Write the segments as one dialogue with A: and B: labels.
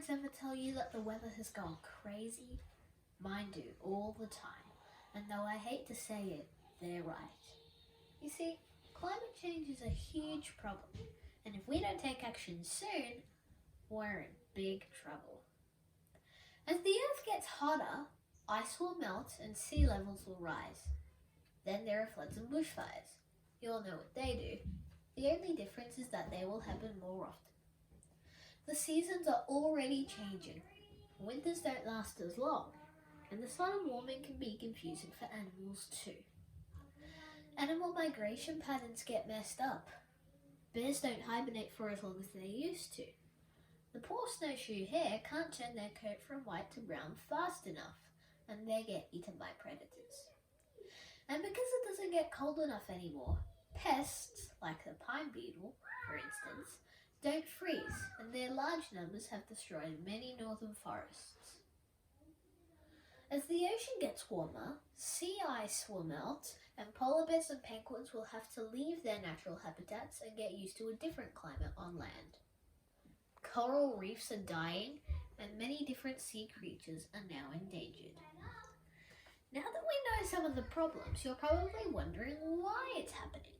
A: parents ever tell you that the weather has gone crazy? Mine do, all the time. And though I hate to say it, they're right. You see, climate change is a huge problem, and if we don't take action soon, we're in big trouble. As the earth gets hotter, ice will melt and sea levels will rise. Then there are floods and bushfires. You all know what they do. The only difference is that they will happen more often. The seasons are already changing. Winters don't last as long, and the sudden warming can be confusing for animals too. Animal migration patterns get messed up. Bears don't hibernate for as long as they used to. The poor snowshoe hare can't turn their coat from white to brown fast enough, and they get eaten by predators. And because it doesn't get cold enough anymore, pests, like the pine beetle, for instance, don't freeze, and their large numbers have destroyed many northern forests. As the ocean gets warmer, sea ice will melt, and polar bears and penguins will have to leave their natural habitats and get used to a different climate on land. Coral reefs are dying, and many different sea creatures are now endangered. Now that we know some of the problems, you're probably wondering why it's happening.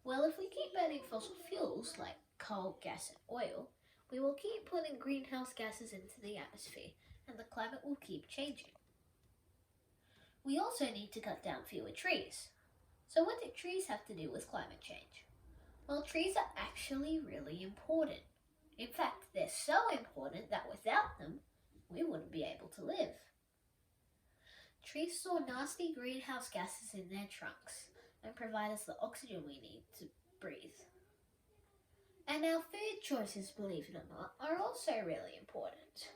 A: Well, if we keep burning fossil fuels like coal, gas and oil, we will keep putting greenhouse gases into the atmosphere, and the climate will keep changing. We also need to cut down fewer trees. So what do trees have to do with climate change? Well, trees are actually really important. In fact, they're so important that without them, we wouldn't be able to live. Trees store nasty greenhouse gases in their trunks and provide us the oxygen we need to breathe. And our food choices, believe it or not, are also really important.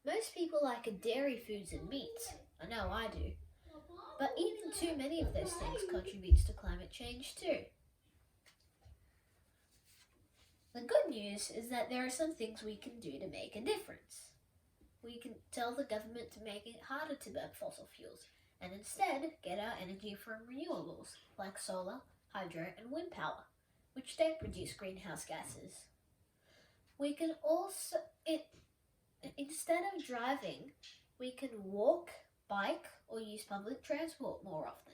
A: Most people like dairy foods and meats. I know I do. But eating too many of those things contributes to climate change too. The good news is that there are some things we can do to make a difference. We can tell the government to make it harder to burn fossil fuels and instead get our energy from renewables like solar, hydro and wind power, which don't produce greenhouse gases. We can also, instead of driving, we can walk, bike or use public transport more often.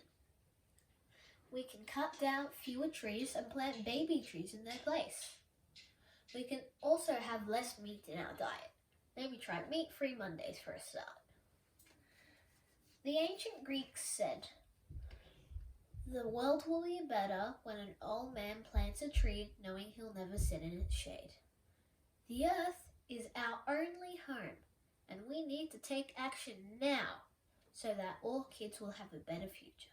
A: We can cut down fewer trees and plant baby trees in their place. We can also have less meat in our diet. Maybe try meat-free Mondays for a start. The ancient Greeks said, "The world will be better when an old man plants a tree knowing he'll never sit in its shade." The earth is our only home, and we need to take action now so that all kids will have a better future.